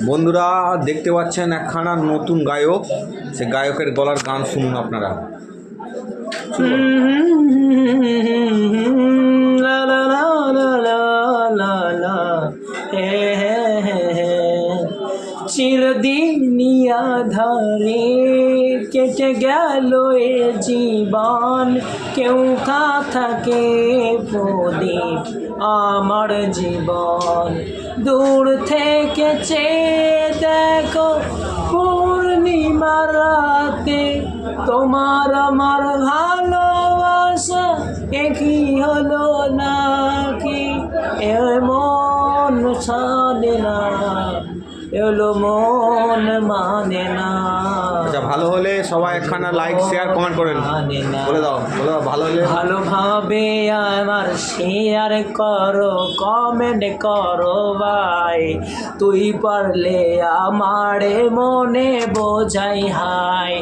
বন্ধুরা দেখতে পাচ্ছেন একখানা নতুন গায়ক, সে গায়কের গলার গান শুনুন আপনারা। লা লা লা লা লা লা লা হে হে হে হে চিরদিনই আঁধারে কেটে গেল এ জীবন, কেউ থাকে প্রদীপ আমার জীবন। দূর থেকে চেয়ে দেখো পূর্ণিমার রাতে, তোমার আমার ভালোবাসা একই হলো নাকি? এমন সাধে না, এলো মন মানে না। আচ্ছা, ভালো হলে সবাই একখানা লাইক শেয়ার কমেন্ট করেন, বলে দাও ভালো হলে। ভালোভাবে আমার শেয়ার করো, কমেন্ট করো ভাই, তুই পারলে আমারে মনে বোঝাই হাই।